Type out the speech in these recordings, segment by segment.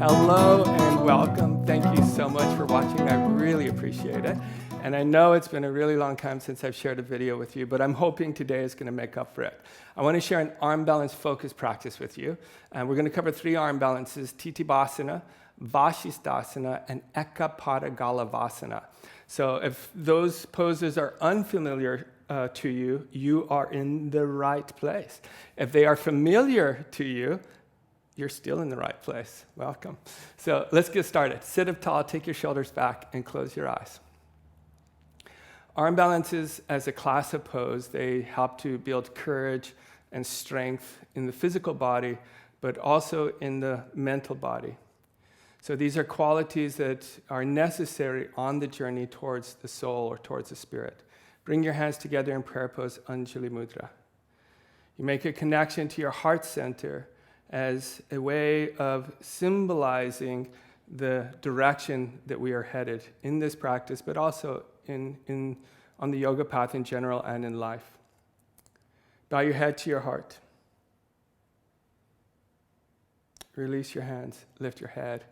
Hello and welcome. Thank you so much for watching. I really appreciate it. And I know it's been a really long time since I've shared a video with you, but I'm hoping today is going to make up for it. I want to share an arm balance focus practice with you. And we're going to cover 3 arm balances: Tittibasana, Vashisthasana, and Echapatagalavasana. So if those poses are unfamiliar to you, you are in the right place. If they are familiar to you, you're still in the right place. Welcome. So let's get started. Sit up tall, take your shoulders back, and close your eyes. Arm balances as a class of pose, they help to build courage and strength in the physical body, but also in the mental body. So these are qualities that are necessary on the journey towards the soul or towards the spirit. Bring your hands together in prayer pose, Anjali Mudra. You make a connection to your heart center as a way of symbolizing the direction that we are headed in this practice, but also on the yoga path in general and in life. Bow your head to your heart. Release your hands, lift your head,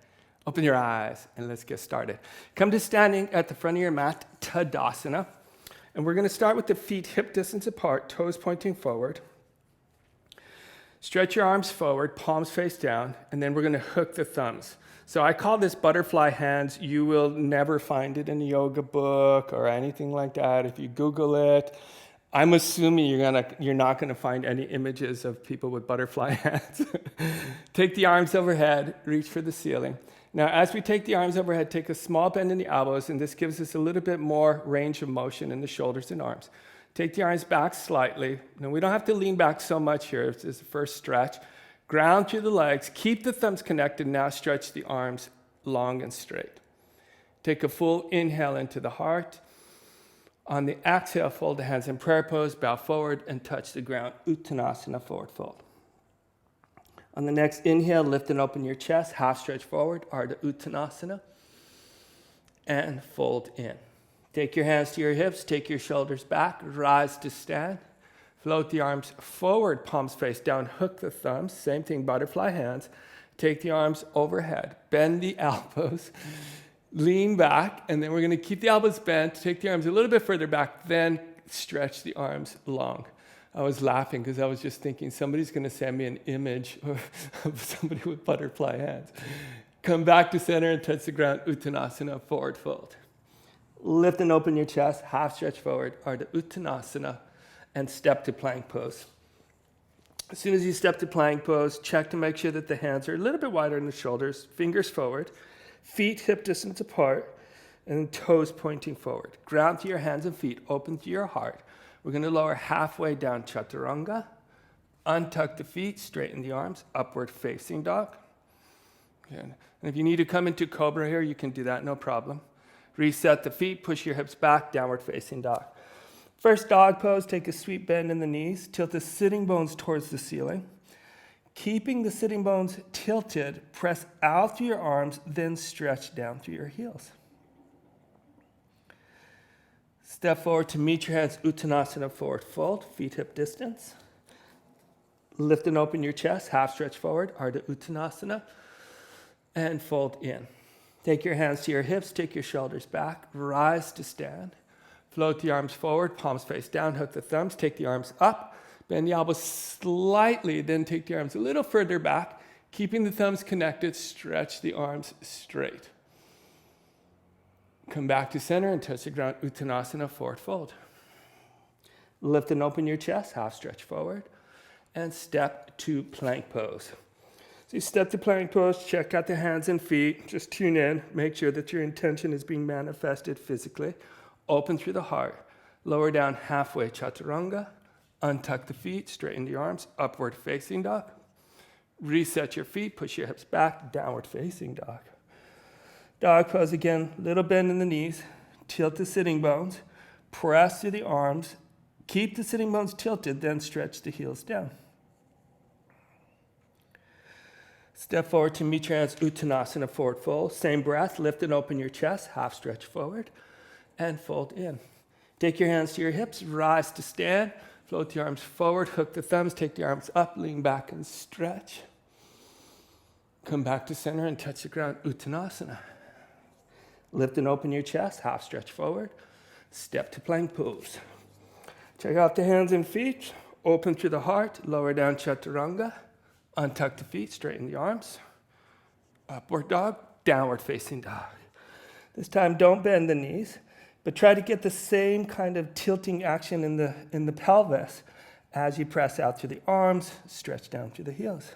open your eyes, and let's get started. Come to standing at the front of your mat, Tadasana. And we're going to start with the feet hip distance apart, toes pointing forward. Stretch your arms forward, palms face down, and then we're going to hook the thumbs. So I call this butterfly hands. You will never find it in a yoga book or anything like that. If you Google it, I'm assuming you're not going to find any images of people with butterfly hands. Take the arms overhead, reach for the ceiling. Now, as we take the arms overhead, take a small bend in the elbows, and this gives us a little bit more range of motion in the shoulders and arms. Take the arms back slightly. Now, we don't have to lean back so much here. It's the first stretch. Ground through the legs. Keep the thumbs connected. Now stretch the arms long and straight. Take a full inhale into the heart. On the exhale, fold the hands in prayer pose, bow forward, and touch the ground. Uttanasana, forward fold. On the next inhale, lift and open your chest. Half stretch forward, Ardha Uttanasana, and fold in. Take your hands to your hips, take your shoulders back, rise to stand. Float the arms forward, palms face down, hook the thumbs. Same thing, butterfly hands. Take the arms overhead, bend the elbows, lean back, and then we're going to keep the elbows bent, take the arms a little bit further back, then stretch the arms long. I was laughing because I was just thinking somebody's going to send me an image of somebody with butterfly hands. Come back to center and touch the ground, Uttanasana, forward fold. Lift and open your chest, half stretch forward, Ardha Uttanasana, and step to plank pose. As soon as you step to plank pose, check to make sure that the hands are a little bit wider than the shoulders, fingers forward, feet hip distance apart, and toes pointing forward. Ground to your hands and feet, open to your heart. We're going to lower halfway down chaturanga, untuck the feet, straighten the arms, upward facing dog. And if you need to come into cobra here, you can do that, no problem. Reset the feet, push your hips back, downward facing dog. First dog pose, take a sweet bend in the knees, tilt the sitting bones towards the ceiling. Keeping the sitting bones tilted, press out through your arms, then stretch down through your heels. Step forward to meet your hands, Uttanasana, forward fold, feet hip distance. Lift and open your chest, half stretch forward, Ardha Uttanasana, and fold in. Take your hands to your hips, take your shoulders back, rise to stand. Float the arms forward, palms face down, hook the thumbs, take the arms up, bend the elbows slightly, then take the arms a little further back, keeping the thumbs connected, stretch the arms straight. Come back to center and touch the ground, Uttanasana, forward fold. Lift and open your chest, half stretch forward, and step to plank pose. So you step to plank pose, check out the hands and feet, just tune in, make sure that your intention is being manifested physically. Open through the heart, lower down halfway chaturanga, untuck the feet, straighten the arms, upward facing dog. Reset your feet, push your hips back, downward facing dog. Dog pose again, little bend in the knees, tilt the sitting bones, press through the arms, keep the sitting bones tilted, then stretch the heels down. Step forward to meet your hands, Uttanasana, forward fold. Same breath, lift and open your chest, half stretch forward, and fold in. Take your hands to your hips, rise to stand, float the arms forward, hook the thumbs, take the arms up, lean back and stretch. Come back to center and touch the ground, Uttanasana. Lift and open your chest, half stretch forward. Step to plank pose. Check out the hands and feet. Open through the heart, lower down chaturanga. Untuck the feet, straighten the arms. Upward dog, downward facing dog. This time don't bend the knees, but try to get the same kind of tilting action in the pelvis as you press out through the arms, stretch down through the heels.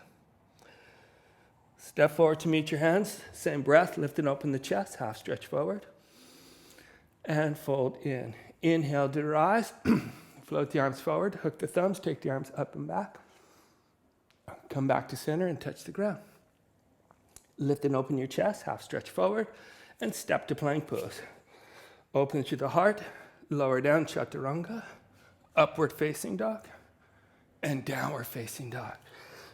Step forward to meet your hands. Same breath, lift and open the chest, half stretch forward. And fold in. Inhale to rise. Float the arms forward, hook the thumbs, take the arms up and back. Come back to center and touch the ground. Lift and open your chest, half stretch forward, and step to plank pose. Open through the heart, lower down chaturanga, upward facing dog, and downward facing dog.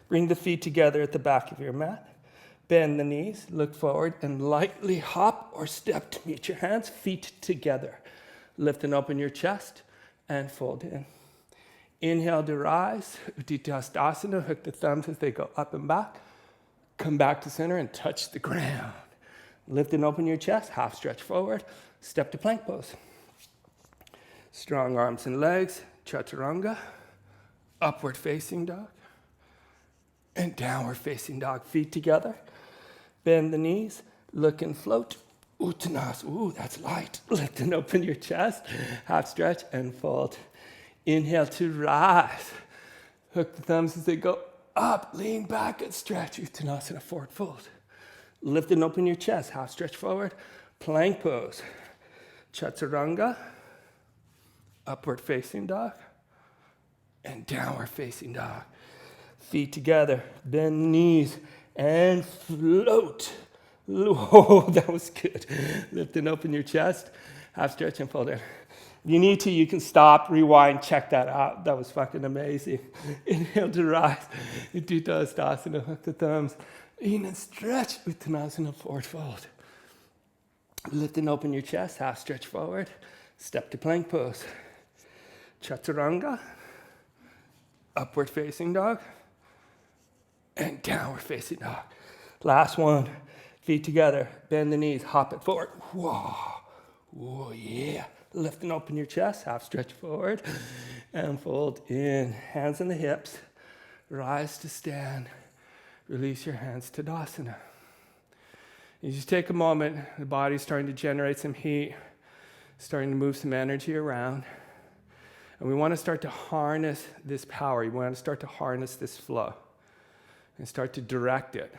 Bring the feet together at the back of your mat. Bend the knees, look forward, and lightly hop or step to meet your hands, feet together. Lift and open your chest, and fold in. Inhale to rise, Vashisthasana, hook the thumbs as they go up and back. Come back to center and touch the ground. Lift and open your chest, half stretch forward, step to plank pose. Strong arms and legs, chaturanga, upward facing dog, and downward facing dog. Feet together, bend the knees, look and float. Uttanasana, ooh, that's light. Lift and open your chest, half stretch and fold. Inhale to rise. Hook the thumbs as they go up, lean back and stretch. Uttanasana, forward fold. Lift and open your chest, half stretch forward. Plank pose. Chaturanga, upward facing dog, and downward facing dog. Feet together, bend the knees and float. Oh, that was good. Lift and open your chest, half stretch and fold in. If you need to, you can stop, rewind, check that out. That was fucking amazing. Inhale to rise. Tittibasana, hook the thumbs. In and stretch. Uttanasana, forward fold. Lift and open your chest, half stretch forward. Step to plank pose. Chaturanga, upward facing dog, and downward facing dog. Last one. Feet together, bend the knees, hop it forward. Whoa, whoa, yeah. Lift and open your chest, half stretch forward, and fold in. Hands on the hips, rise to stand. Release your hands to Tadasana. You just take a moment, the body's starting to generate some heat, starting to move some energy around. And we want to start to harness this power. You want to start to harness this flow and start to direct it.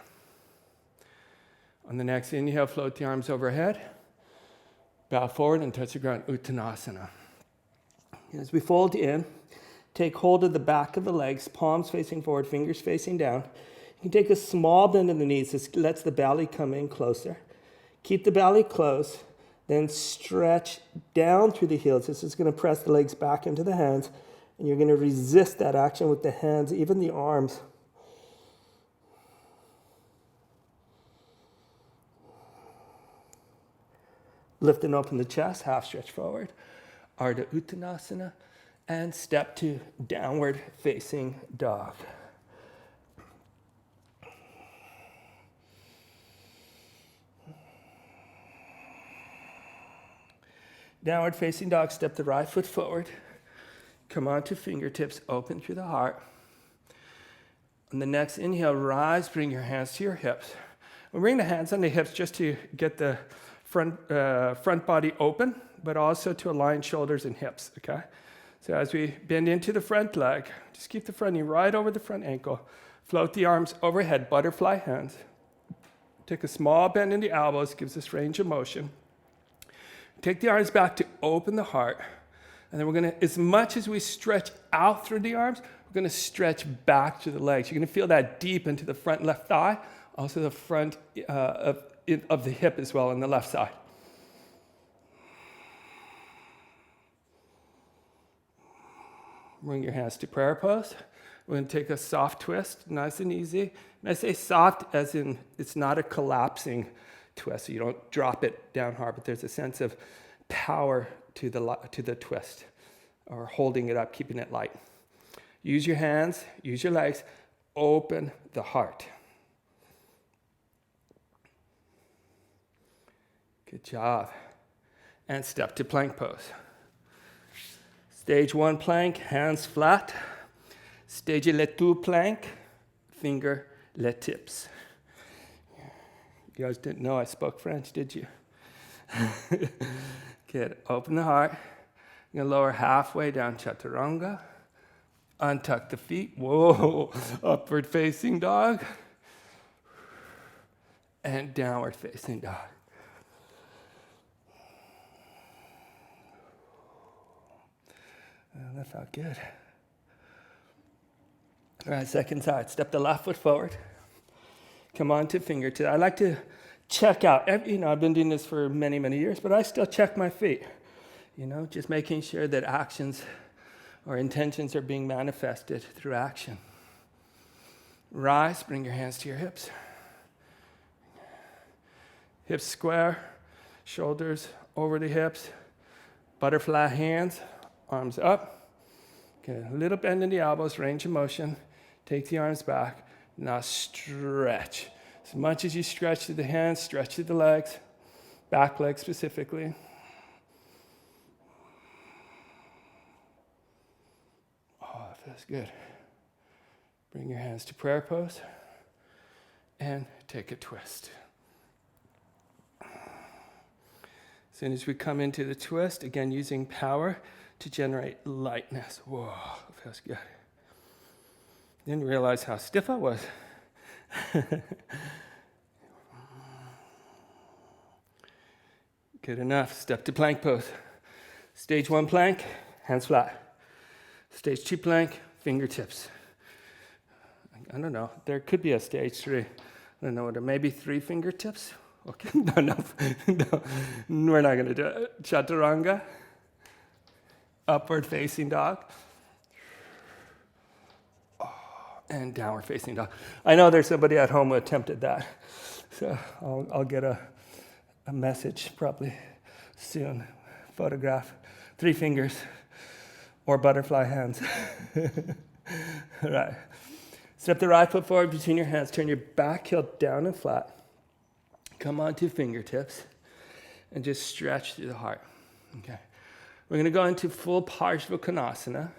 On the next inhale, float the arms overhead. Bow forward and touch the ground, Uttanasana. As we fold in, take hold of the back of the legs, palms facing forward, fingers facing down. You can take a small bend in the knees. This lets the belly come in closer. Keep the belly close, then stretch down through the heels. This is going to press the legs back into the hands, and you're going to resist that action with the hands, even the arms. Lift and open the chest, half stretch forward. Ardha Uttanasana, and step to downward facing dog. Downward facing dog, step the right foot forward. Come onto fingertips, open through the heart. On the next inhale, rise, bring your hands to your hips. We'll bring the hands on the hips just to get the front body open, but also to align shoulders and hips, okay? So as we bend into the front leg, just keep the front knee right over the front ankle. Float the arms overhead, butterfly hands. Take a small bend in the elbows, gives us range of motion. Take the arms back to open the heart. And then we're going to, as much as we stretch out through the arms, we're going to stretch back to the legs. You're going to feel that deep into the front left thigh, also the front of the hip as well on the left side. Bring your hands to prayer pose. We're going to take a soft twist, nice and easy. And I say soft as in it's not a collapsing twist, so you don't drop it down hard, but there's a sense of power to the twist, or holding it up, keeping it light. Use your hands, use your legs, open the heart. Good job. And step to plank pose. Stage 1 plank, hands flat. Stage le two plank, finger le tips. You guys didn't know I spoke French, did you? Good. Open the heart. You're going to lower halfway down chaturanga. Untuck the feet. Whoa. Upward facing dog. And downward facing dog. Oh, that felt good. All right, second side. Step the left foot forward. Come on to fingertips. I like to check out. I've been doing this for many, many years, but I still check my feet. Just making sure that actions or intentions are being manifested through action. Rise, bring your hands to your hips. Hips square, shoulders over the hips. Butterfly hands, arms up. Okay, a little bend in the elbows, range of motion. Take the arms back. Now stretch. As much as you stretch to the hands, stretch to the legs, back leg specifically. Oh, that feels good. Bring your hands to prayer pose and take a twist. As soon as we come into the twist, again using power to generate lightness. Whoa, that feels good. Didn't realize how stiff I was. Good enough. Step to plank pose. Stage 1 plank, hands flat. Stage 2 plank, fingertips. I don't know. There could be a stage 3. I don't know. Maybe 3 fingertips? Okay. No. We're not going to do it. Chaturanga. Upward facing dog. And downward facing dog. I know there's somebody at home who attempted that. So I'll get a message probably soon. Photograph. 3 fingers or butterfly hands. All right. Step the right foot forward between your hands. Turn your back heel down and flat. Come onto fingertips and just stretch through the heart. Okay. We're going to go into full Pashimotanasana.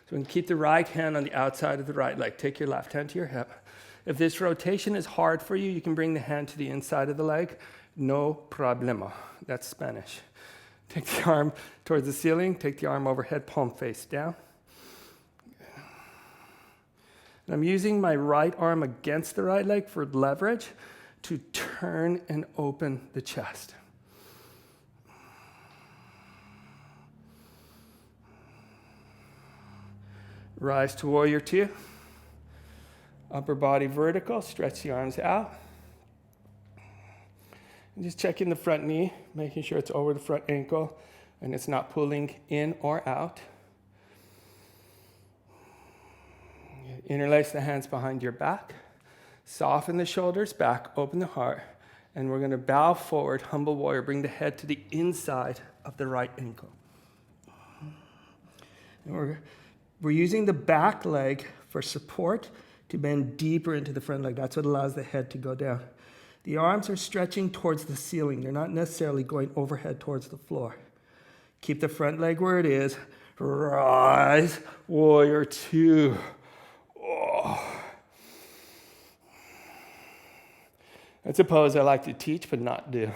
So we can keep the right hand on the outside of the right leg. Take your left hand to your hip. If this rotation is hard for you, you can bring the hand to the inside of the leg. No problema. That's Spanish. Take the arm towards the ceiling. Take the arm overhead, palm face down. And I'm using my right arm against the right leg for leverage to turn and open the chest. Rise to warrior 2. Upper body vertical, stretch the arms out. And just checking the front knee, making sure it's over the front ankle and it's not pulling in or out. Interlace the hands behind your back. Soften the shoulders back, open the heart. And we're going to bow forward, humble warrior. Bring the head to the inside of the right ankle. And we're using the back leg for support to bend deeper into the front leg. That's what allows the head to go down. The arms are stretching towards the ceiling. They're not necessarily going overhead towards the floor. Keep the front leg where it is. Rise, warrior 2. Oh. That's a pose I like to teach but not do.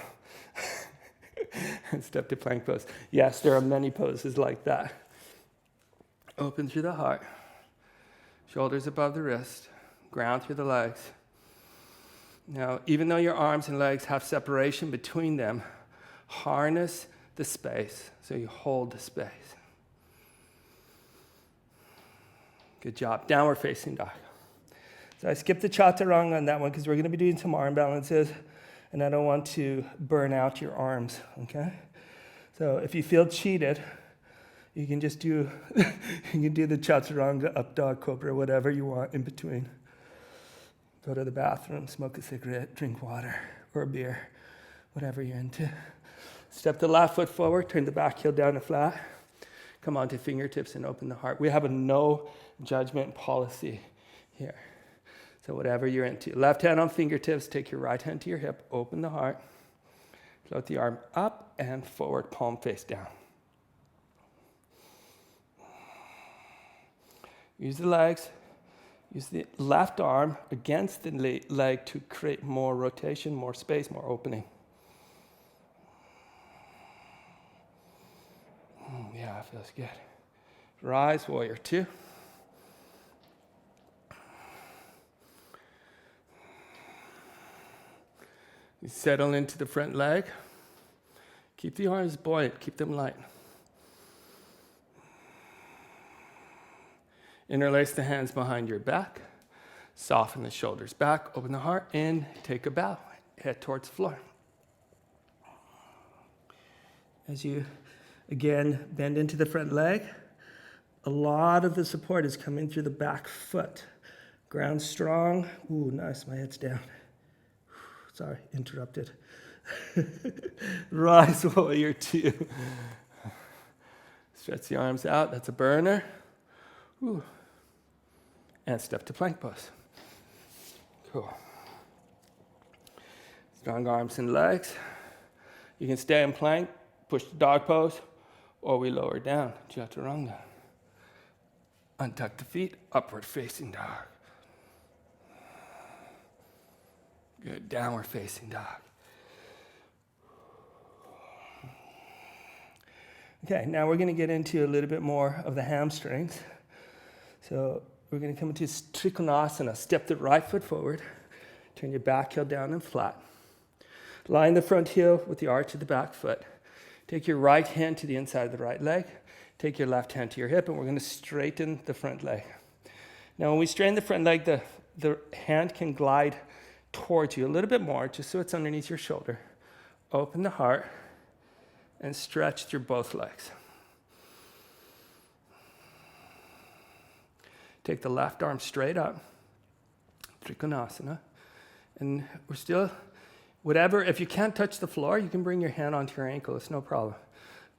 Step to plank pose. Yes, there are many poses like that. Open through the heart. Shoulders above the wrist. Ground through the legs. Now, even though your arms and legs have separation between them, harness the space so you hold the space. Good job. Downward facing dog. So I skipped the chaturanga on that one because we're going to be doing some arm balances, and I don't want to burn out your arms, okay? So if you feel cheated, you can just do the chaturanga, up dog, cobra, whatever you want in between. Go to the bathroom, smoke a cigarette, drink water or a beer, whatever you're into. Step the left foot forward, turn the back heel down to flat. Come onto fingertips and open the heart. We have a no judgment policy here. So whatever you're into. Left hand on fingertips, take your right hand to your hip, open the heart. Float the arm up and forward, palm face down. Use the legs. Use the left arm against the leg to create more rotation, more space, more opening. Yeah, it feels good. Rise, warrior two. You settle into the front leg. Keep the arms buoyant, keep them light. Interlace the hands behind your back. Soften the shoulders back, open the heart, in, take a bow, head towards the floor. As you, again, bend into the front leg, a lot of the support is coming through the back foot. Ground strong. Ooh, nice, my head's down. Sorry, interrupted. Rise, warrior two. Stretch the arms out, that's a burner. Ooh. And step to plank pose. Cool. Strong arms and legs. You can stay in plank, push the dog pose, or we lower down, chaturanga. Untuck the feet, upward facing dog. Good, downward facing dog. Okay, now we're going to get into a little bit more of the hamstrings. So we're going to come into Trikonasana. Step the right foot forward. Turn your back heel down and flat. Line the front heel with the arch of the back foot. Take your right hand to the inside of the right leg. Take your left hand to your hip, and we're going to straighten the front leg. Now, when we straighten the front leg, the hand can glide towards you a little bit more, just so it's underneath your shoulder. Open the heart and stretch through both legs. Take the left arm straight up, Trikonasana, and we're still, whatever, if you can't touch the floor, you can bring your hand onto your ankle, it's no problem.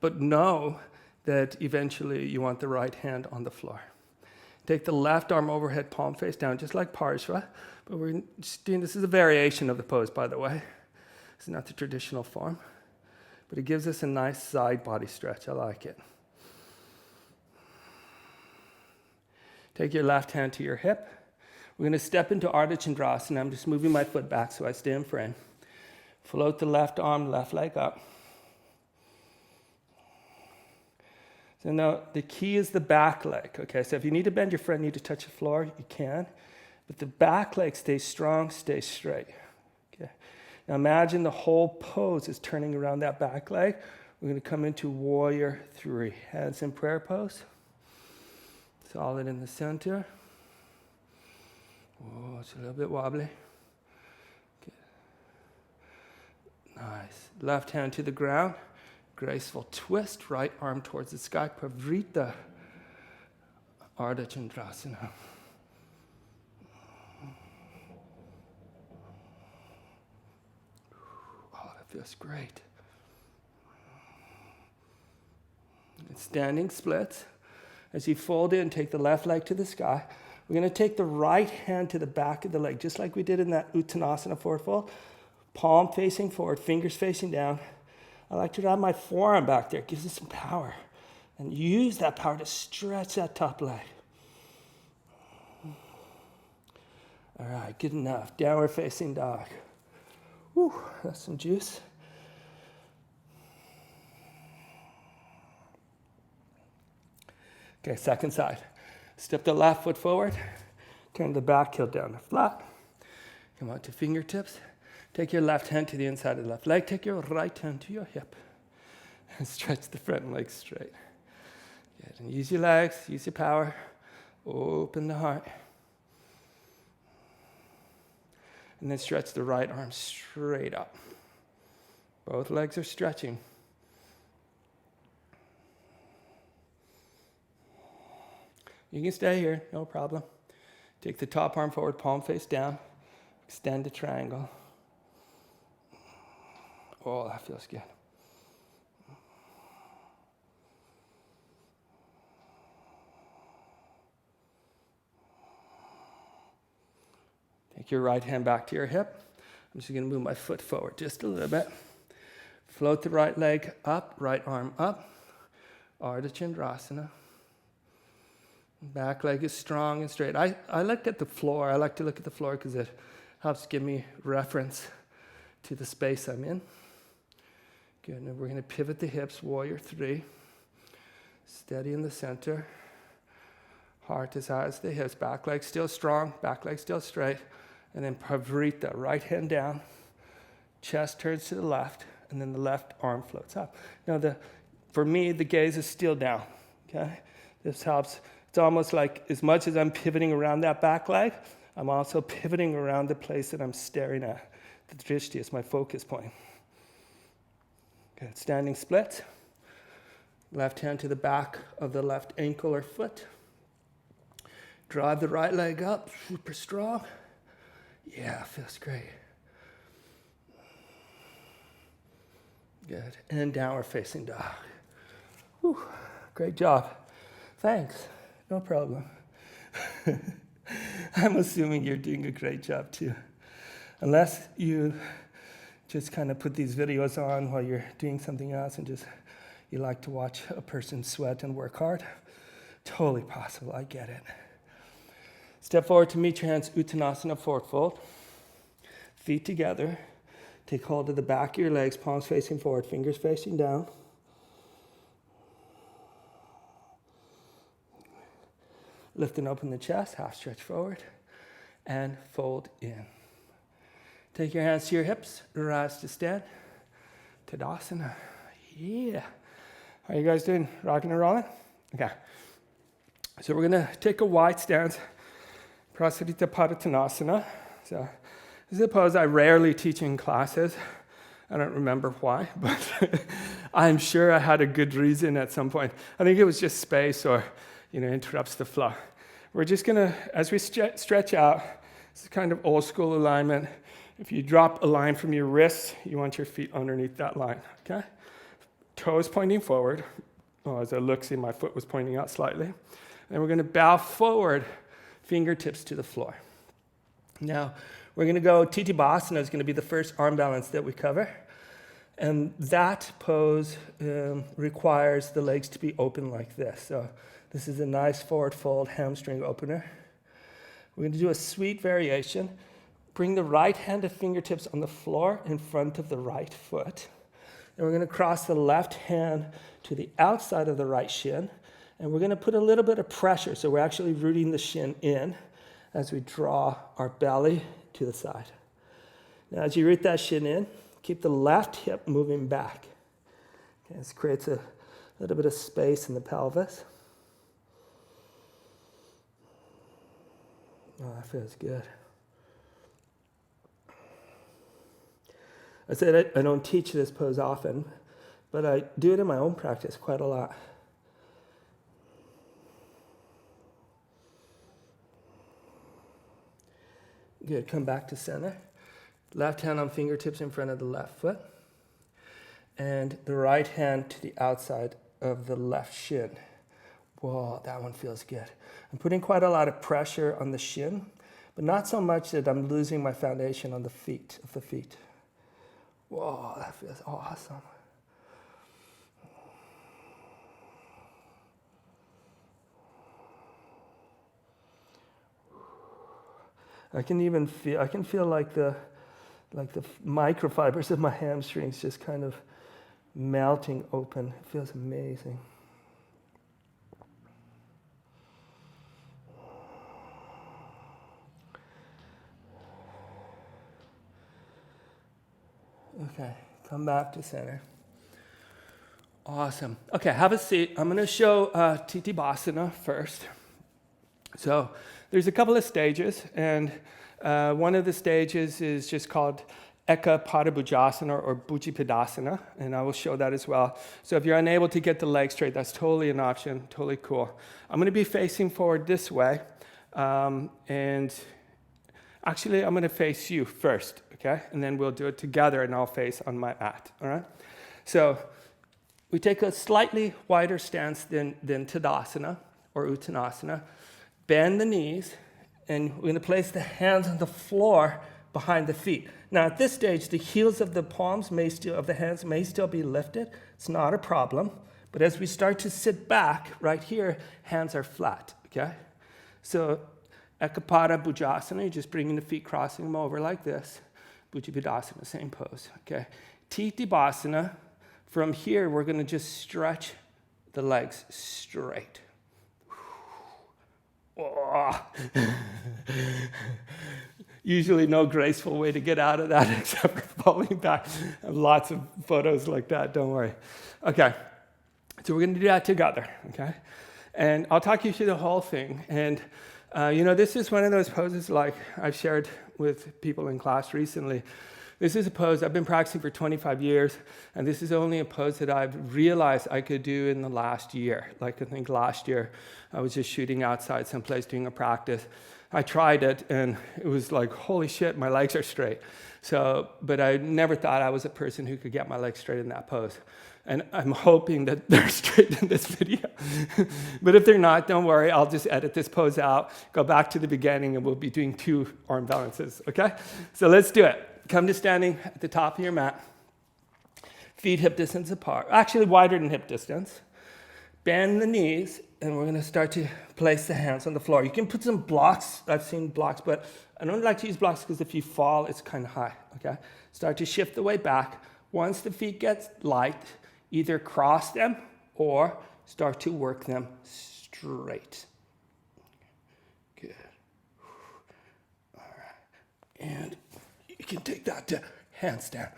But know that eventually you want the right hand on the floor. Take the left arm overhead, palm face down, just like Parshva, but we're just doing, this is a variation of the pose, by the way. This is not the traditional form, but it gives us a nice side body stretch, I like it. Take your left hand to your hip. We're going to step into Ardha Chandrasana. I'm just moving my foot back so I stay in frame. Float the left arm, left leg up. So now the key is the back leg. Okay, so if you need to bend your front knee to touch the floor, you can. But the back leg stays strong, stays straight. Okay. Now imagine the whole pose is turning around that back leg. We're going to come into warrior three. Hands in prayer pose. Solid in the center. Oh, it's a little bit wobbly. Good. Nice. Left hand to the ground. Graceful twist. Right arm towards the sky. Pavrita. Ardha Chandrasana. Oh, that feels great. And standing splits. As you fold in, take the left leg to the sky. We're going to take the right hand to the back of the leg, just like we did in that Uttanasana forward fold. Palm facing forward, fingers facing down. I like to have my forearm back there. It gives us some power. And use that power to stretch that top leg. All right, good enough. Downward facing dog. Whew, that's some juice. Okay, second side. Step the left foot forward. Turn the back heel down to flat. Come out to fingertips. Take your left hand to the inside of the left leg. Take your right hand to your hip. And stretch the front leg straight. Good. And use your legs, use your power. Open the heart. And then stretch the right arm straight up. Both legs are stretching. You can stay here, no problem. Take the top arm forward, palm face down. Extend the triangle. Oh, that feels good. Take your right hand back to your hip. I'm just going to move my foot forward just a little bit. Float the right leg up, right arm up. Ardha Chandrasana. Back leg is strong and straight. I looked at the floor. I like to look at the floor because it helps give me reference to the space I'm in. Good. And we're going to pivot the hips, warrior 3. Steady in the center. Heart as high as the hips. Back leg still strong, back leg still straight. And then Pavrita, right hand down. Chest turns to the left, and then the left arm floats up. Now, for me, the gaze is still down, okay? This helps. It's almost like as much as I'm pivoting around that back leg, I'm also pivoting around the place that I'm staring at. The drishti is my focus point. Good. Standing splits. Left hand to the back of the left ankle or foot. Drive the right leg up, super strong. Yeah, feels great. Good. And downward facing dog. Whew, great job. Thanks. No problem. I'm assuming you're doing a great job too. Unless you just kind of put these videos on while you're doing something else and just you like to watch a person sweat and work hard. Totally possible. I get it. Step forward to meet your hands, Uttanasana, forward fold. Feet together. Take hold of the back of your legs, palms facing forward, fingers facing down. Lift and open the chest, half stretch forward, and fold in. Take your hands to your hips, rise to stand. Tadasana. Yeah. How are you guys doing? Rocking and rolling? Okay. So we're going to take a wide stance. Prasarita Padottanasana. So this is a pose I rarely teach in classes. I don't remember why, but I'm sure I had a good reason at some point. I think it was just space or, interrupts the flow. We're just going to, as we stretch out, this is kind of old school alignment. If you drop a line from your wrists, you want your feet underneath that line, okay? Toes pointing forward. Oh, as I look, see my foot was pointing out slightly. And we're going to bow forward, fingertips to the floor. Now, we're going to go, Titi Bhasana is going to be the first arm balance that we cover. And that pose requires the legs to be open like this. So this is a nice forward fold hamstring opener. We're going to do a sweet variation. Bring the right hand to fingertips on the floor in front of the right foot. And we're going to cross the left hand to the outside of the right shin. And we're going to put a little bit of pressure. So we're actually rooting the shin in as we draw our belly to the side. Now, as you root that shin in, keep the left hip moving back. Okay, this creates a little bit of space in the pelvis. Oh, that feels good. I said I don't teach this pose often, but I do it in my own practice quite a lot. Good, come back to center. Left hand on fingertips in front of the left foot. And the right hand to the outside of the left shin. Whoa, that one feels good. I'm putting quite a lot of pressure on the shin, but not so much that I'm losing my foundation on the feet, Whoa, that feels awesome. I can feel like the microfibers of my hamstrings just kind of melting open. It feels amazing. Okay, come back to center. Awesome. Okay, have a seat. I'm going to show Titi Bhasana first. So there's a couple of stages, and one of the stages is just called Echapatagalavasana Bujasana or Tadasana, and I will show that as well. So if you're unable to get the legs straight, that's totally an option, totally cool. I'm going to be facing forward this way, and actually I'm going to face you first, okay? And then we'll do it together, and I'll face on my mat, all right? So we take a slightly wider stance than Tadasana or Uttanasana. Bend the knees, and we're going to place the hands on the floor behind the feet. Now at this stage, the heels of the palms of the hands may still be lifted. It's not a problem. But as we start to sit back, right here, hands are flat, okay? So Capada Bujasana, you're just bringing the feet, crossing them over like this. Tadasana, same pose, okay? Titi Bhasana, from here, we're gonna just stretch the legs straight. Oh. Usually no graceful way to get out of that except for falling back. I have lots of photos like that, don't worry. Okay, so we're gonna do that together, okay? And I'll talk you through the whole thing. And this is one of those poses like I've shared with people in class recently. This is a pose I've been practicing for 25 years, and this is only a pose that I've realized I could do in the last year. Like I think last year, I was just shooting outside someplace doing a practice. I tried it, and it was like, holy shit, my legs are straight. But I never thought I was a person who could get my legs straight in that pose. And I'm hoping that they're straight in this video. But if they're not, don't worry, I'll just edit this pose out, go back to the beginning, and we'll be doing 2 arm balances, okay? So let's do it. Come to standing at the top of your mat. Feet hip distance apart. Actually, wider than hip distance. Bend the knees, and we're gonna start to place the hands on the floor. You can put some blocks. I've seen blocks, but I don't like to use blocks because if you fall, it's kind of high, okay? Start to shift the weight back. Once the feet get light, either cross them or start to work them straight. Good. All right. And you can take that to handstand.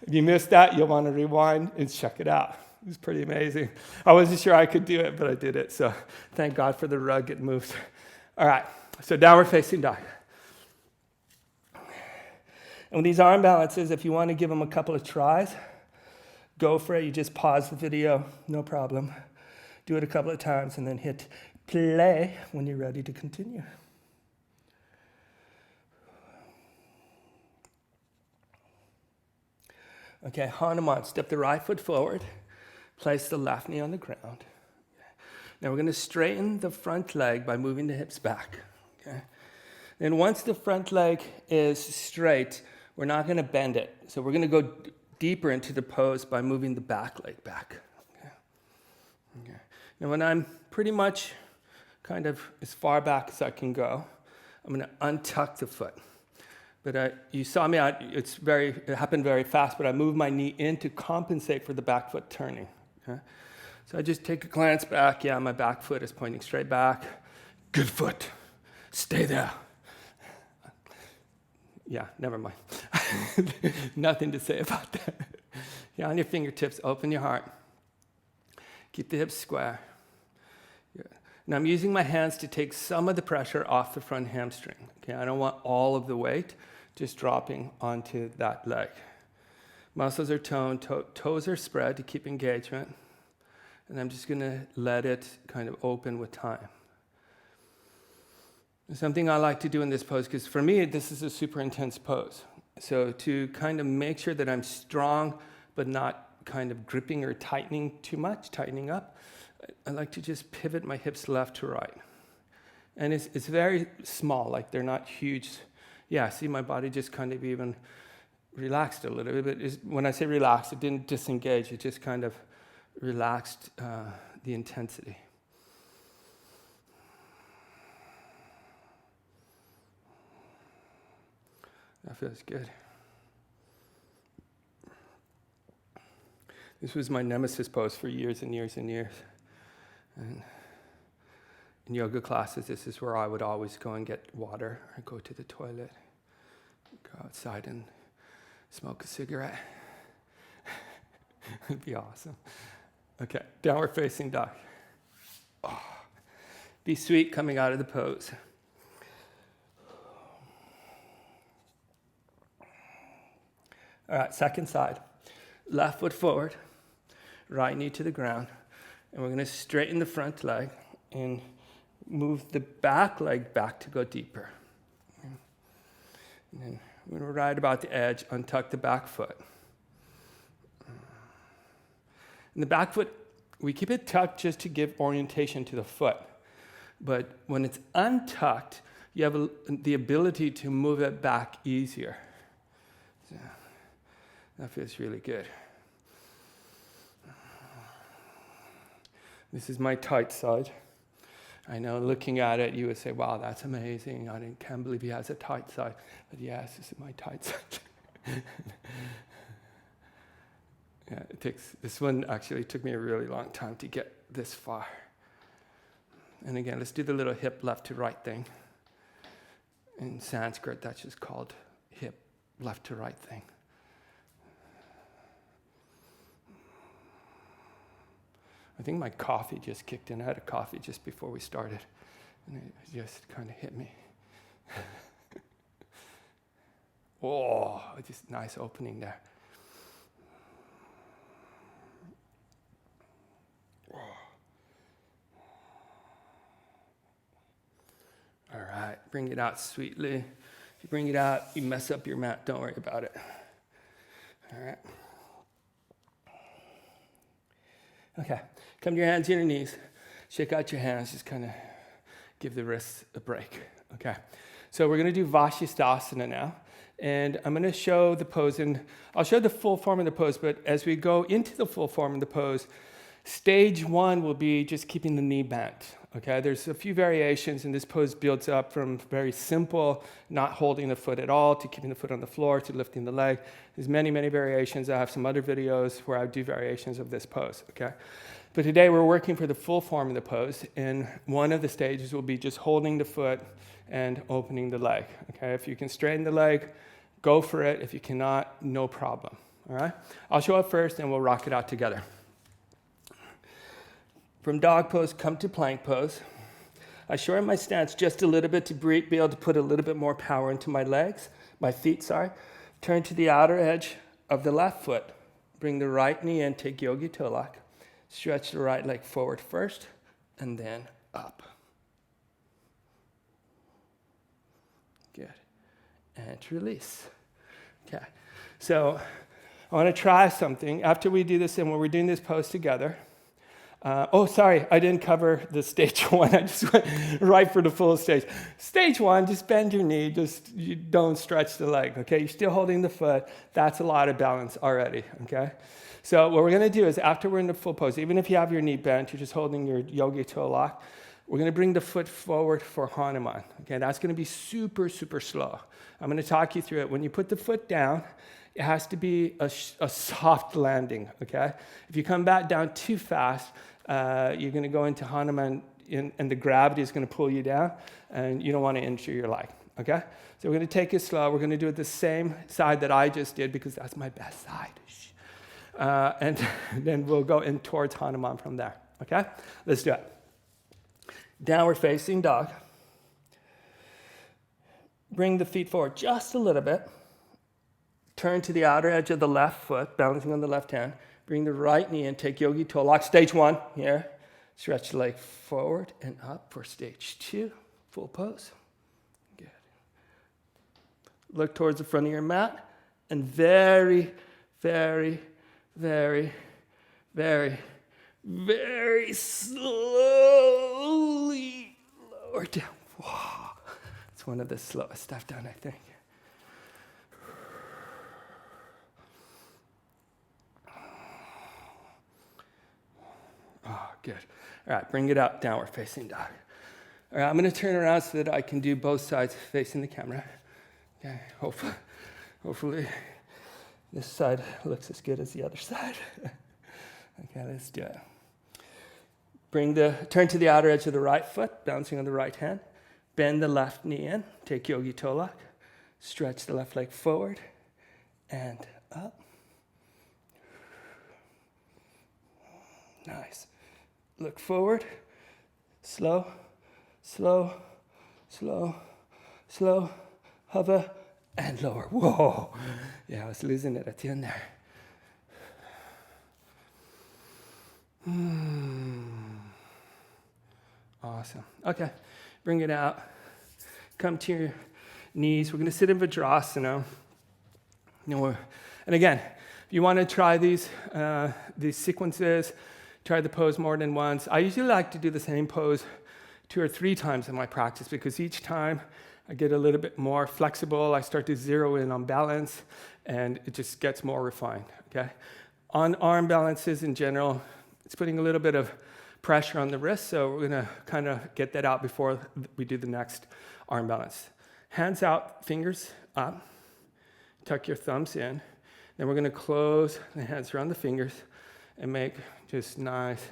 If you missed that, you'll want to rewind and check it out. It's pretty amazing. I wasn't sure I could do it, but I did it. So thank God for the rug, it moves. All right, so downward facing dog. And with these arm balances, if you want to give them a couple of tries, go for it. You just pause the video, no problem. Do it a couple of times and then hit play when you're ready to continue. Okay, Hanuman, step the right foot forward, place the left knee on the ground. Now we're going to straighten the front leg by moving the hips back. Okay? Then once the front leg is straight, we're not going to bend it. So we're going to go deeper into the pose by moving the back leg back. Okay. Okay. Now when I'm pretty much kind of as far back as I can go, I'm going to untuck the foot. But you saw me, it happened very fast, but I moved my knee in to compensate for the back foot turning. Okay? So I just take a glance back. Yeah, my back foot is pointing straight back. Good foot. Stay there. Yeah, never mind. Nothing to say about that. Yeah, on your fingertips, open your heart. Keep the hips square. Good. Now I'm using my hands to take some of the pressure off the front hamstring. Okay, I don't want all of the weight just dropping onto that leg. Muscles are toned, toes are spread to keep engagement. And I'm just gonna let it kind of open with time. Something I like to do in this pose, because for me, this is a super intense pose. So to kind of make sure that I'm strong, but not kind of gripping or tightening too much, tightening up, I like to just pivot my hips left to right. And it's very small, like they're not huge. Yeah, see my body just kind of even relaxed a little bit. When I say relaxed, it didn't disengage, it just kind of relaxed the intensity. That feels good. This was my nemesis pose for years and years and years. And in yoga classes, this is where I would always go and get water or go to the toilet, go outside and smoke a cigarette. It'd be awesome. Okay, downward facing dog. Oh, be sweet coming out of the pose. All right, second side. Left foot forward, right knee to the ground. And we're gonna straighten the front leg and move the back leg back to go deeper. And then we're gonna right about the edge, untuck the back foot. And the back foot, we keep it tucked just to give orientation to the foot. But when it's untucked, you have the ability to move it back easier. So that feels really good. This is my tight side. I know looking at it, you would say, wow, that's amazing. I can't believe he has a tight side. But yes, this is my tight side. Yeah, this one actually took me a really long time to get this far. And again, let's do the little hip left to right thing. In Sanskrit, that's just called hip left to right thing. I think my coffee just kicked in. I had a coffee just before we started, and it just kind of hit me. Oh, just nice opening there. All right, bring it out sweetly. If you bring it out, you mess up your mat, don't worry about it. All right. Okay, come to your hands and your knees. Shake out your hands, just kind of give the wrists a break. Okay, so we're going to do Vashisthasana now. And I'm going to show the pose, and I'll show the full form of the pose, but as we go into the full form of the pose, stage one will be just keeping the knee bent. Okay, there's a few variations, and this pose builds up from very simple, not holding the foot at all, to keeping the foot on the floor, to lifting the leg. There's many, many variations. I have some other videos where I do variations of this pose, okay? But today we're working for the full form of the pose, and one of the stages will be just holding the foot and opening the leg, okay? If you can straighten the leg, go for it. If you cannot, no problem, all right? I'll show it first, and we'll rock it out together. From dog pose, come to plank pose. I shorten my stance just a little bit to be able to put a little bit more power into my legs, my feet, sorry. Turn to the outer edge of the left foot. Bring the right knee in, take yogi toe lock. Stretch the right leg forward first, and then up. Good. And release. Okay. So I want to try something. After we do this, and when we're doing this pose together, sorry, I didn't cover the stage one. I just went right for the full stage. Stage one, just bend your knee. You don't stretch the leg, okay? You're still holding the foot. That's a lot of balance already, okay? So what we're going to do is after we're in the full pose, even if you have your knee bent, you're just holding your yogi toe lock, we're going to bring the foot forward for Hanuman, okay? That's going to be super, super slow. I'm going to talk you through it. When you put the foot down, it has to be a soft landing, okay? If you come back down too fast, you're going to go into Hanuman, and the gravity is going to pull you down, and you don't want to injure your leg, okay? So we're going to take it slow. We're going to do it the same side that I just did because that's my best side. And then we'll go in towards Hanuman from there, okay? Let's do it. Downward facing dog. Bring the feet forward just a little bit. Turn to the outer edge of the left foot, balancing on the left hand. Bring the right knee in, take yogi toe lock. Stage one, here. Stretch the leg forward and up for stage two. Full pose. Good. Look towards the front of your mat, and very, very, very, very, very slowly lower down. Wow. It's one of the slowest I've done, I think. Oh, good. All right, bring it up, downward facing dog. All right, I'm going to turn around so that I can do both sides facing the camera. Okay, hopefully this side looks as good as the other side. Okay, let's do it. Turn to the outer edge of the right foot, bouncing on the right hand. Bend the left knee in, take yogi toe lock. Stretch the left leg forward and up. Nice. Look forward. Slow, slow, slow, slow. Hover and lower. Whoa. Yeah, I was losing it at the end there. Awesome. Okay, bring it out. Come to your knees. We're going to sit in Vajrasana. And again, if you want to try these sequences, try the pose more than once. I usually like to do the same pose 2 or 3 times in my practice, because each time I get a little bit more flexible, I start to zero in on balance, and it just gets more refined, okay? On arm balances in general, it's putting a little bit of pressure on the wrist, so we're gonna kind of get that out before we do the next arm balance. Hands out, fingers up, tuck your thumbs in, then we're gonna close the hands around the fingers and make just nice,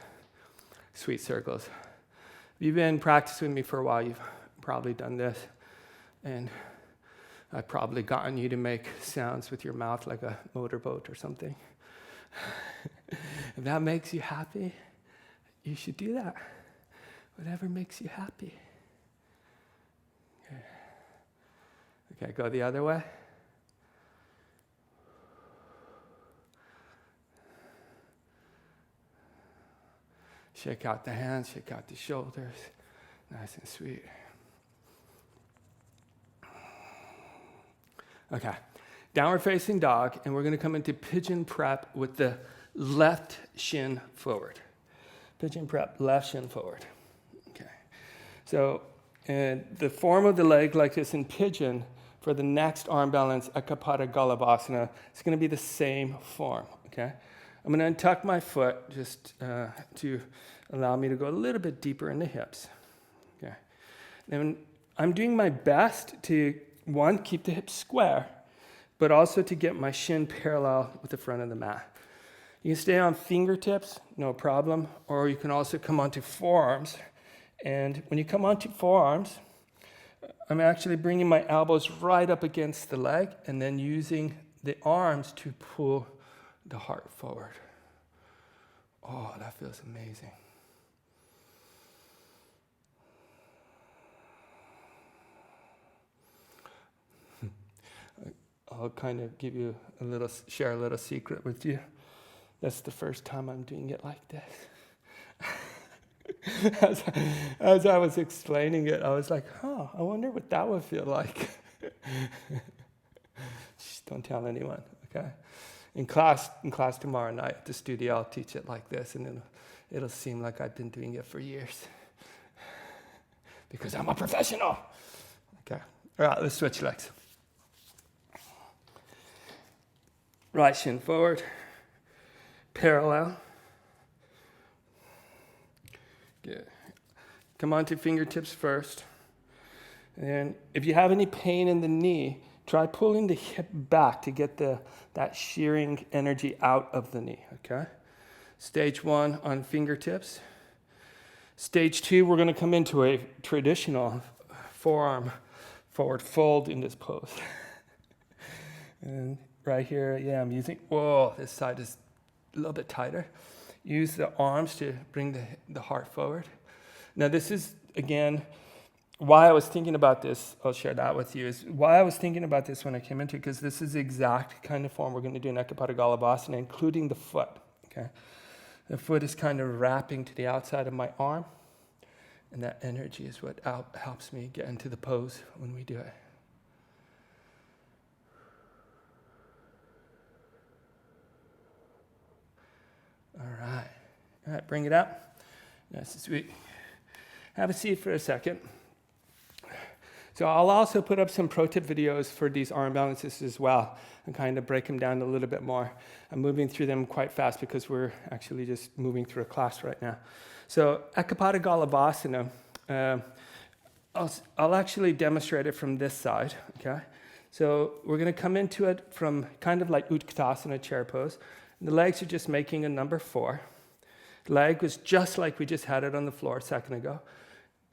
sweet circles. If you've been practicing with me for a while, you've probably done this, and I've probably gotten you to make sounds with your mouth like a motorboat or something. If that makes you happy, you should do that. Whatever makes you happy. Okay, go the other way. Shake out the hands, shake out the shoulders. Nice and sweet. Okay, downward facing dog, and we're gonna come into Pigeon Prep with the left shin forward. Pigeon Prep, left shin forward. Okay, so and the form of the leg like this in pigeon, for the next arm balance, Echapatagalavasana, it's gonna be the same form, okay? I'm gonna untuck my foot just to allow me to go a little bit deeper in the hips, okay? And I'm doing my best to, one, keep the hips square, but also to get my shin parallel with the front of the mat. You can stay on fingertips, no problem, or you can also come onto forearms. And when you come onto forearms, I'm actually bringing my elbows right up against the leg and then using the arms to pull the heart forward. Oh, that feels amazing. I'll kind of share a little secret with you. That's the first time I'm doing it like this. As I was explaining it, I was like, I wonder what that would feel like. Shh, don't tell anyone, okay? In class tomorrow night at the studio, I'll teach it like this, and it'll seem like I've been doing it for years. Because I'm a professional. Okay, all right, let's switch legs. Right shin forward, parallel. Good. Come onto fingertips first. And if you have any pain in the knee, try pulling the hip back to get that shearing energy out of the knee, okay? Stage 1 on fingertips. Stage 2, we're gonna come into a traditional forearm forward fold in this pose. And right here, I'm using, this side is a little bit tighter. Use the arms to bring the heart forward. Now this is, again, why I was thinking about this, I'll share that with you, is why I was thinking about this when I came into it, because this is the exact kind of form we're going to do in Echapatagalavasana, including the foot, okay? The foot is kind of wrapping to the outside of my arm, and that energy is what helps me get into the pose when we do it. All right, bring it up. Nice and sweet. Have a seat for a second. So I'll also put up some pro tip videos for these arm balances as well and kind of break them down a little bit more. I'm moving through them quite fast because we're actually just moving through a class right now. So Echapatagalavasana, I'll actually demonstrate it from this side, okay? So we're gonna come into it from kind of like Uttanasana chair pose. The legs are just making a number 4. The leg was just like we just had it on the floor a second ago.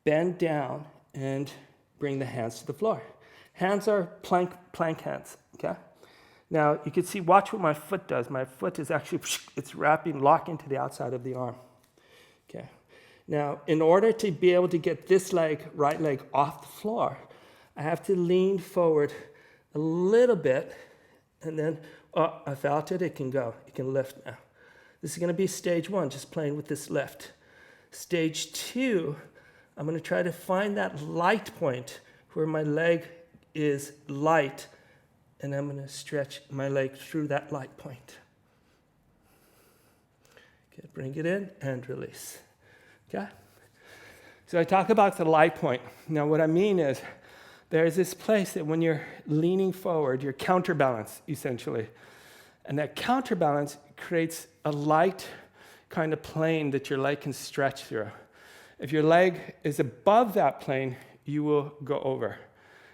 Bend down and bring the hands to the floor. Hands are plank hands, okay? Now, you can see, watch what my foot does. My foot is actually, it's locking to the outside of the arm, okay? Now, in order to be able to get this leg, right leg, off the floor, I have to lean forward a little bit, and then, I felt it, it can go. It can lift now. This is gonna be stage 1, just playing with this lift. Stage 2, I'm gonna try to find that light point where my leg is light, and I'm gonna stretch my leg through that light point. Okay, bring it in and release, okay? So I talk about the light point. Now what I mean is there's this place that when you're leaning forward, you're counterbalanced essentially. And that counterbalance creates a light kind of plane that your leg can stretch through. If your leg is above that plane, you will go over.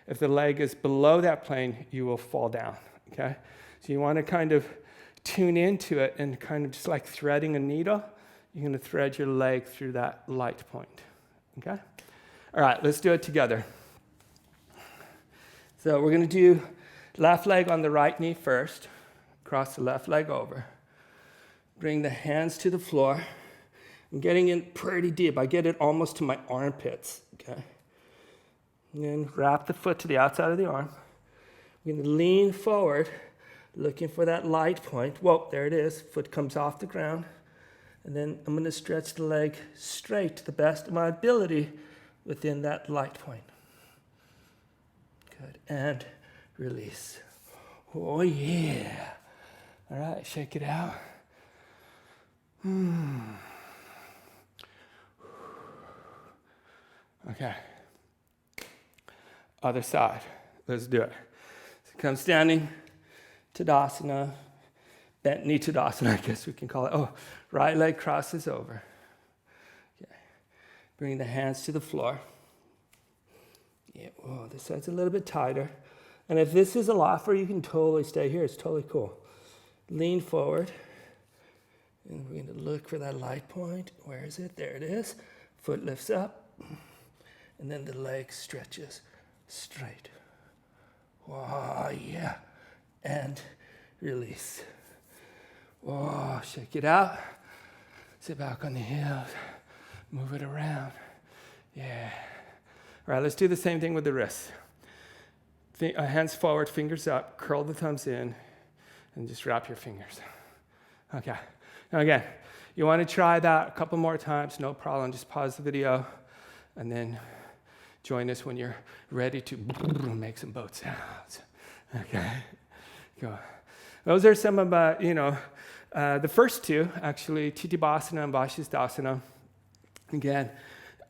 If the leg is below that plane, you will fall down, okay? So you want to kind of tune into it and kind of just like threading a needle, you're going to thread your leg through that light point, okay? All right, let's do it together. So we're going to do left leg on the right knee first. Cross the left leg over. Bring the hands to the floor. I'm getting in pretty deep. I get it almost to my armpits, okay? And then wrap the foot to the outside of the arm. We're going to lean forward, looking for that light point. Whoa, there it is. Foot comes off the ground. And then I'm going to stretch the leg straight to the best of my ability within that light point. Good. And release. Oh, yeah. All right, shake it out. Okay. Other side. Let's do it. So come standing, Tadasana, bent knee Tadasana, I guess we can call it. Oh, right leg crosses over. Okay. Bring the hands to the floor. Yeah, whoa, this side's a little bit tighter. And if this is a lot for you, you can totally stay here. It's totally cool. Lean forward. And we're going to look for that light point. Where is it? There it is. Foot lifts up. And then the leg stretches straight. Wow, yeah. And release. Whoa, shake it out. Sit back on the heels. Move it around. Yeah. All right, let's do the same thing with the wrists. Hands forward, fingers up, curl the thumbs in, and just wrap your fingers. Okay. Now again, you want to try that a couple more times, no problem. Just pause the video, and then join us when you're ready to make some boat sounds. Okay. Go. Those are some of the first two, actually, Titi Bhasana and Vashisthasana. Again,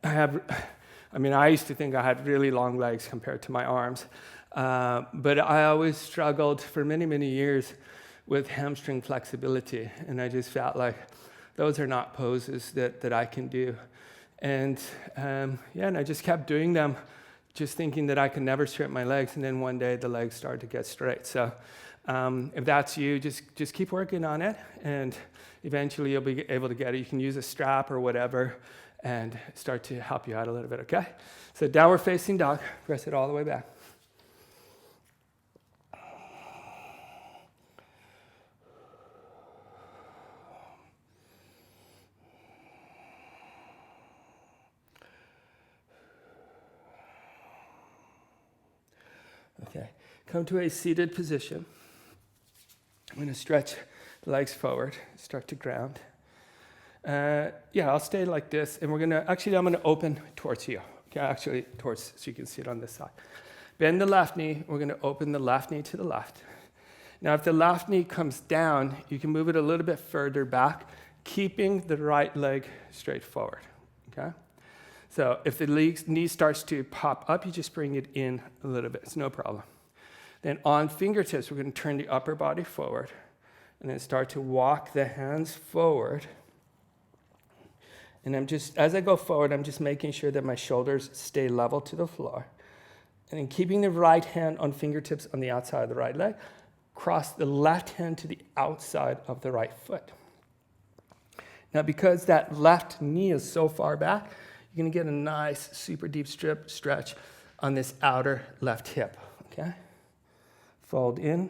I used to think I had really long legs compared to my arms, but I always struggled for many, many years with hamstring flexibility, and I just felt like those are not poses that I can do. And and I just kept doing them, just thinking that I could never straighten my legs, and then one day the legs started to get straight. So if that's you, just keep working on it, and eventually you'll be able to get it. You can use a strap or whatever, and start to help you out a little bit, okay? So downward facing dog, press it all the way back. Okay, come to a seated position. I'm going to stretch the legs forward, start to ground. I'll stay like this, and I'm going to open towards you. Okay, towards, so you can see it on this side. Bend the left knee, we're going to open the left knee to the left. Now, if the left knee comes down, you can move it a little bit further back, keeping the right leg straight forward, okay? So if the knee starts to pop up, you just bring it in a little bit, it's no problem. Then on fingertips, we're going to turn the upper body forward, and then start to walk the hands forward. And as I go forward, I'm just making sure that my shoulders stay level to the floor. And then keeping the right hand on fingertips on the outside of the right leg, cross the left hand to the outside of the right foot. Now, because that left knee is so far back, you're going to get a nice, super deep stretch on this outer left hip, okay? Fold in.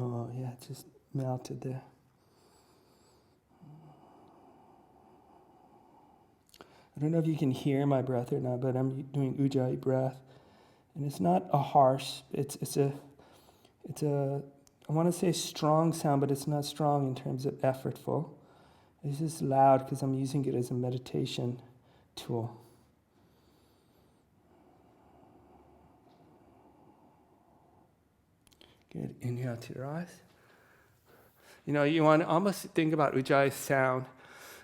Oh, yeah, it just melted there. I don't know if you can hear my breath or not, but I'm doing Ujjayi breath. And it's not a harsh, it's a I want to say strong sound, but it's not strong in terms of effortful. It's just loud because I'm using it as a meditation tool. Good. Inhale to rise. You want to almost think about Ujjayi sound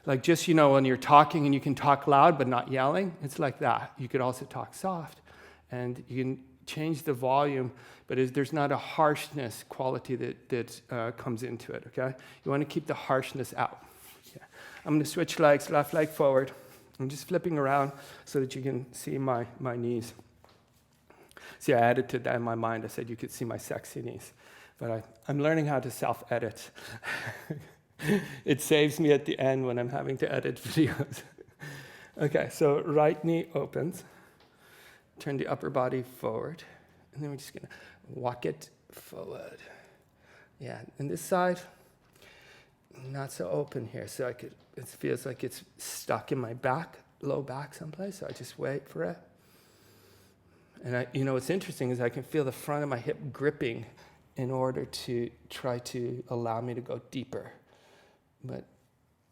like just, when you're talking and you can talk loud but not yelling. It's like that. You could also talk soft and you can change the volume, but there's not a harshness quality that comes into it, okay? You want to keep the harshness out. Yeah. I'm going to switch legs, left leg forward. I'm just flipping around so that you can see my knees. See, I added to that in my mind. I said you could see my sexy knees. But I'm learning how to self-edit. It saves me at the end when I'm having to edit videos. Okay, so right knee opens. Turn the upper body forward. And then we're just going to walk it forward. Yeah, and this side, not so open here. So it feels like it's stuck in my back, low back someplace. So I just wait for it. And what's interesting is I can feel the front of my hip gripping in order to try to allow me to go deeper. But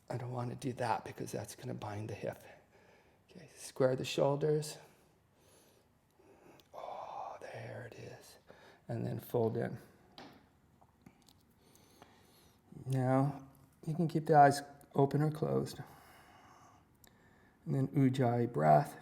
I don't want to do that because that's going to bind the hip. Okay, square the shoulders. Oh, there it is. And then fold in. Now, you can keep the eyes open or closed. And then Ujjayi breath.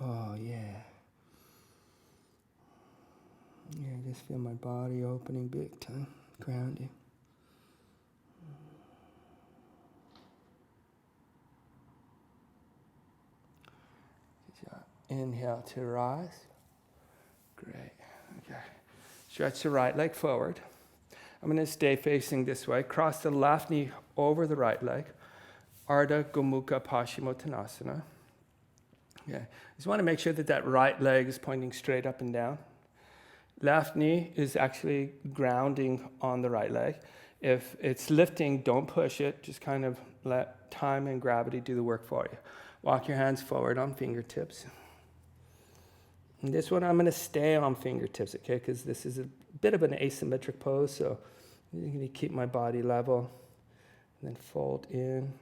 Oh, yeah. Yeah, I just feel my body opening big time, grounding. Good job. Inhale to rise. Great. Okay. Stretch the right leg forward. I'm going to stay facing this way. Cross the left knee over the right leg. Ardha Gomukha Pashimotanasana. Yeah. Just want to make sure that right leg is pointing straight up and down. Left knee is actually grounding on the right leg. If it's lifting, don't push it. Just kind of let time and gravity do the work for you. Walk your hands forward on fingertips. And this one, I'm going to stay on fingertips, okay? Because this is a bit of an asymmetric pose, so I'm going to keep my body level. And then fold in.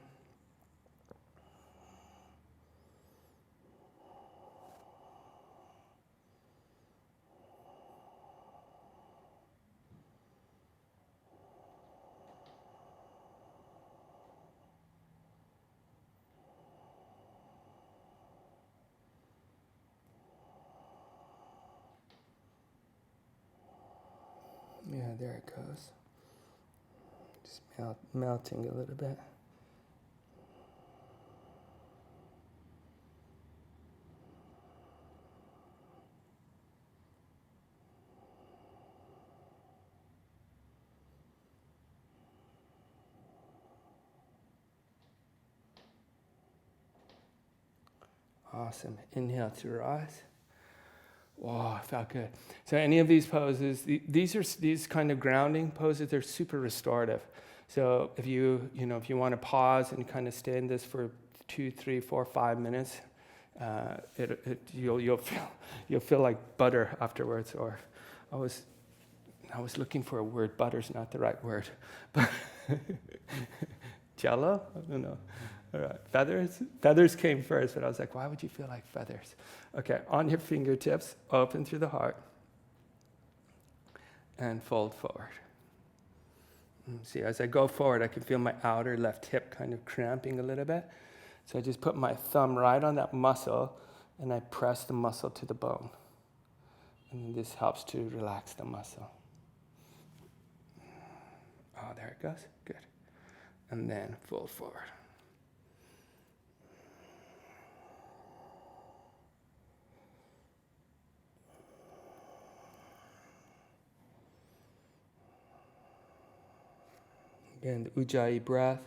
Yeah, there it goes. Just melting a little bit. Awesome. Inhale to rise. Wow, felt good. So any of these poses, these kind of grounding poses, they're super restorative. So if you want to pause and kind of stay in this for 2, 3, 4, 5 minutes, you'll feel like butter afterwards. Or I was looking for a word. Butter's not the right word, but Jello? I don't know. All right, feathers? Feathers came first, but I was like, why would you feel like feathers? Okay, on your fingertips, open through the heart, and fold forward. See, as I go forward, I can feel my outer left hip kind of cramping a little bit. So I just put my thumb right on that muscle, and I press the muscle to the bone. And this helps to relax the muscle. Oh, there it goes. Good. And then fold forward. Again, the Ujjayi breath.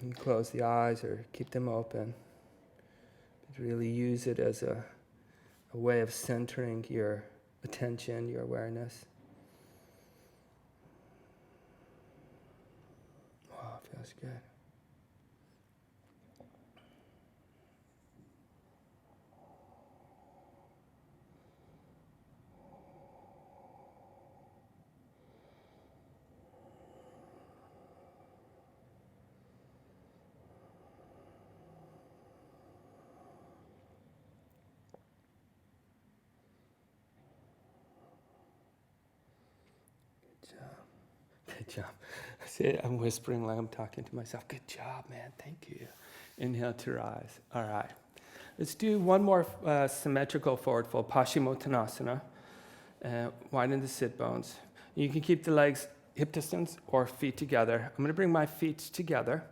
And close the eyes or keep them open. But really use it as a way of centering your attention, your awareness. Wow, feels good. Good job. See, I'm whispering like I'm talking to myself. Good job, man. Thank you. Inhale to rise. All right. Let's do one more symmetrical forward fold, Pashimotanasana. Widen the sit bones. You can keep the legs hip distance or feet together. I'm going to bring my feet together.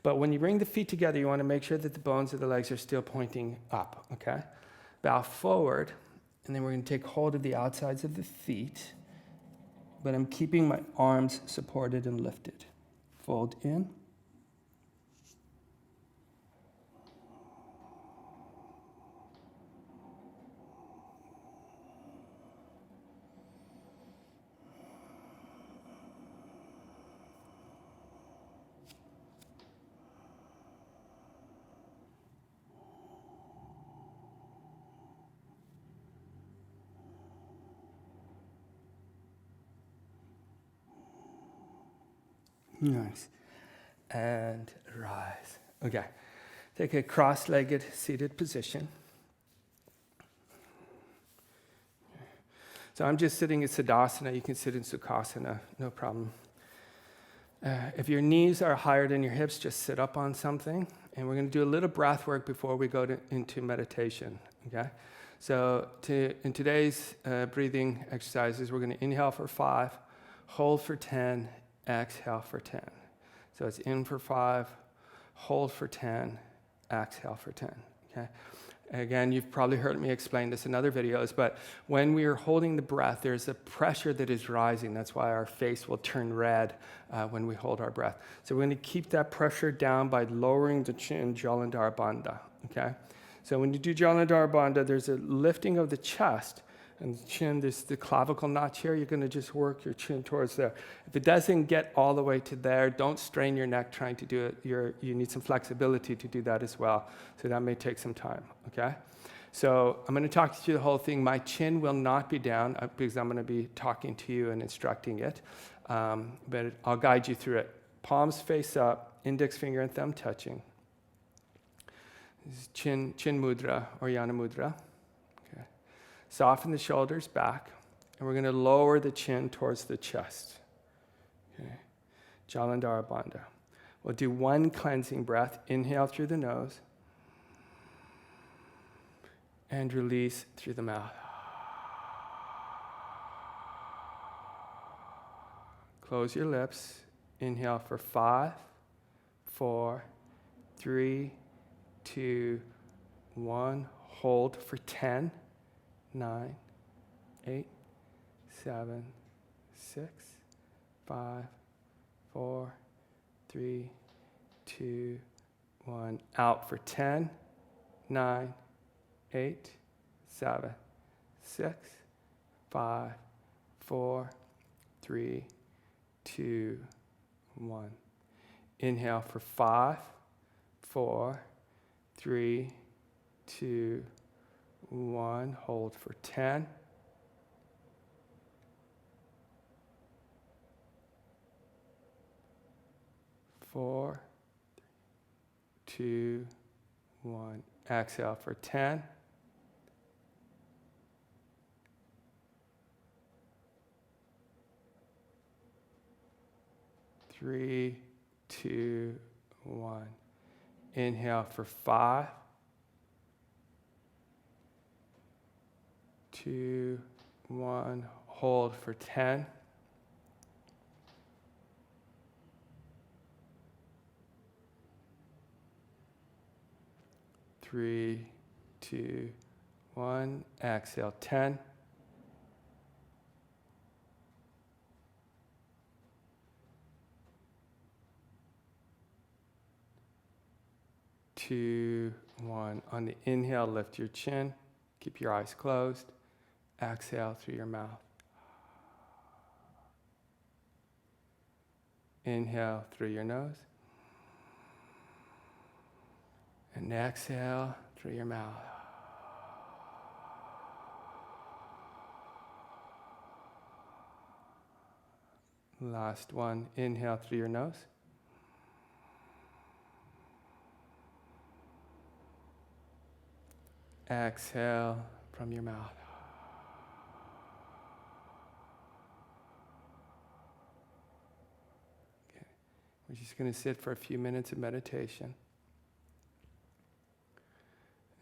But when you bring the feet together, you want to make sure that the bones of the legs are still pointing up, okay? Bow forward, and then we're going to take hold of the outsides of the feet. But I'm keeping my arms supported and lifted. Fold in. Nice. And rise. Okay. Take a cross-legged seated position. So I'm just sitting in Tadasana. You can sit in Sukhasana, no problem. If your knees are higher than your hips, just sit up on something. And we're going to do a little breath work before we go into meditation. Okay. So in today's breathing exercises, we're going to inhale for 5, hold for 10, exhale for 10. So it's in for 5, hold for 10, exhale for 10. Okay. Again, you've probably heard me explain this in other videos, but when we are holding the breath, there's a pressure that is rising. That's why our face will turn red when we hold our breath. So we're going to keep that pressure down by lowering the chin, Jalandhara Bandha. Okay. So when you do Jalandhara Bandha, there's a lifting of the chest. And the chin, there's the clavicle notch here. You're going to just work your chin towards there. If it doesn't get all the way to there, don't strain your neck trying to do it. You need some flexibility to do that as well. So that may take some time, okay? So I'm going to talk you through the whole thing. My chin will not be down because I'm going to be talking to you and instructing it. But I'll guide you through it. Palms face up, index finger and thumb touching. This is chin mudra or yana mudra. Soften the shoulders back, and we're going to lower the chin towards the chest. Okay. Jalandhara Bandha. We'll do one cleansing breath. Inhale through the nose, and release through the mouth. Close your lips. Inhale for 5, 4, 3, 2, 1. Hold for 10. 9, 8, 7, 6, 5, 4, 3, 2, 1. Out for 10, 9, 8, 7, 6, 5, 4, 3, 2, 1. Inhale for 5, 4, 3, 2, 1. Hold for 10. 4, 2, 1. Exhale for 10. 3, 2, 1. Inhale for 5, 2, 1. Hold for 10. 3, 2, 1. Exhale, 10. 2, 1. On the inhale, lift your chin. Keep your eyes closed. Exhale through your mouth. Inhale through your nose. And exhale through your mouth. Last one. Inhale through your nose. Exhale from your mouth. Okay. We're just going to sit for a few minutes of meditation.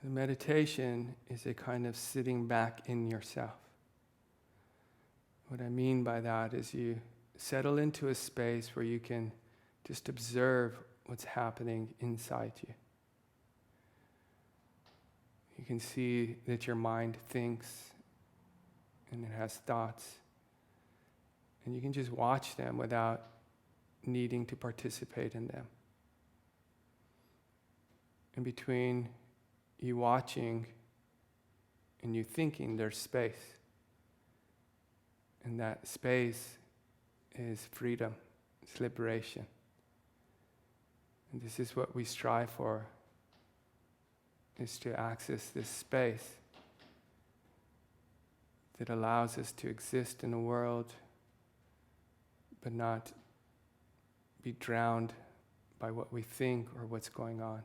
The meditation is a kind of sitting back in yourself. What I mean by that is you settle into a space where you can just observe what's happening inside you. You can see that your mind thinks and it has thoughts. And you can just watch them without needing to participate in them. In between you watching and you thinking, there's space. And that space is freedom, it's liberation. And this is what we strive for, is to access this space that allows us to exist in the world but not be drowned by what we think or what's going on.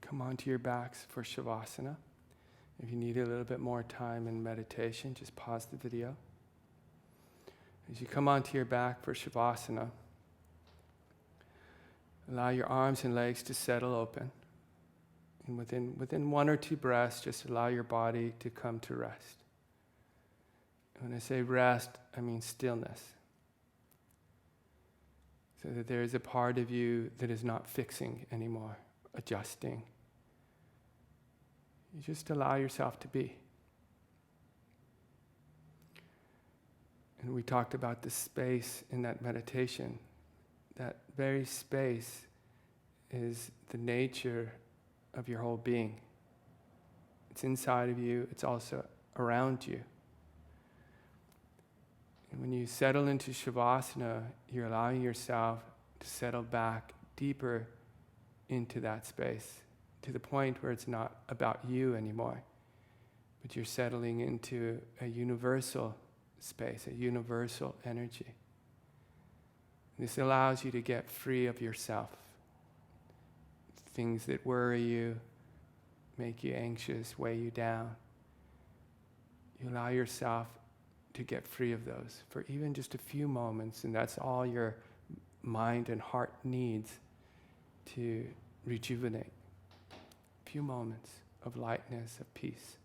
Come onto your backs for Shavasana. If you need a little bit more time in meditation, just pause the video. As you come onto your back for Shavasana, allow your arms and legs to settle open. And within 1 or 2 breaths, just allow your body to come to rest. When I say rest, I mean stillness. So that there is a part of you that is not fixing anymore, adjusting. You just allow yourself to be. And we talked about the space in that meditation. That very space is the nature of your whole being. It's inside of you, it's also around you. And when you settle into Shavasana, you're allowing yourself to settle back deeper into that space, to the point where it's not about you anymore, but you're settling into a universal space, a universal energy. This allows you to get free of yourself. Things that worry you, make you anxious, weigh you down. You allow yourself to get free of those for even just a few moments, and that's all your mind and heart needs to rejuvenate. A few moments of lightness, of peace.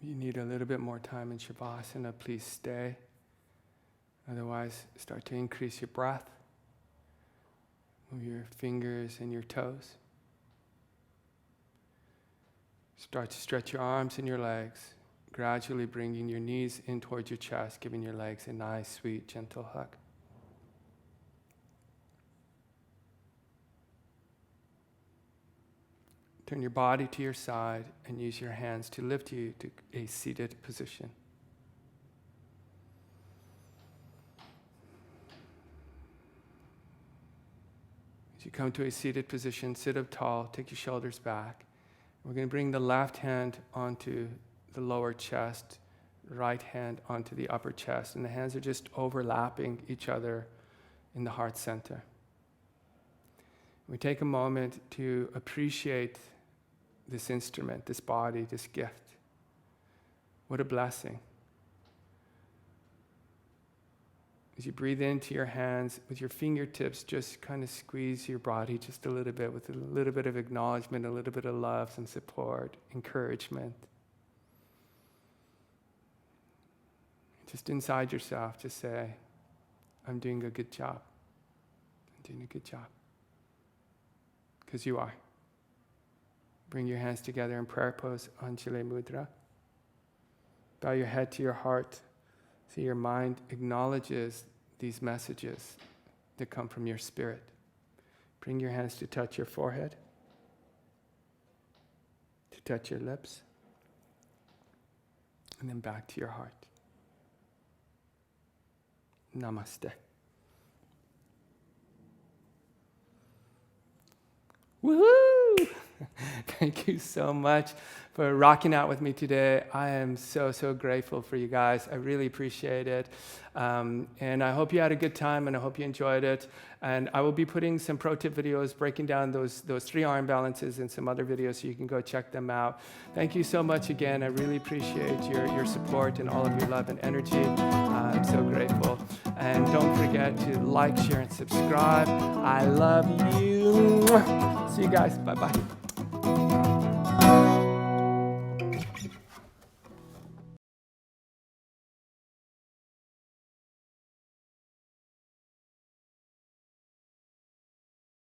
If you need a little bit more time in Shavasana, please stay. Otherwise, start to increase your breath. Move your fingers and your toes. Start to stretch your arms and your legs, gradually bringing your knees in towards your chest, giving your legs a nice, sweet, gentle hug. Turn your body to your side and use your hands to lift you to a seated position. As you come to a seated position, sit up tall, take your shoulders back. We're going to bring the left hand onto the lower chest, right hand onto the upper chest, and the hands are just overlapping each other in the heart center. We take a moment to appreciate this instrument, this body, this gift. What a blessing. As you breathe into your hands, with your fingertips, just kind of squeeze your body just a little bit with a little bit of acknowledgement, a little bit of love, some support, encouragement. Just inside yourself, just say, I'm doing a good job. I'm doing a good job. Because you are. Bring your hands together in prayer pose, Anjali Mudra. Bow your head to your heart. So your mind acknowledges these messages that come from your spirit. Bring your hands to touch your forehead, to touch your lips, and then back to your heart. Namaste. Woohoo! Thank you so much for rocking out with me today. I am so grateful for you guys. I really appreciate it. And I hope you had a good time, and I hope you enjoyed it. And I will be putting some pro tip videos breaking down those 3 arm balances and some other videos, so you can go check them out. Thank you so much again. I really appreciate your support and all of your love and energy. I'm so grateful. And don't forget to like, share, and subscribe. I love you. See you guys. Bye-bye.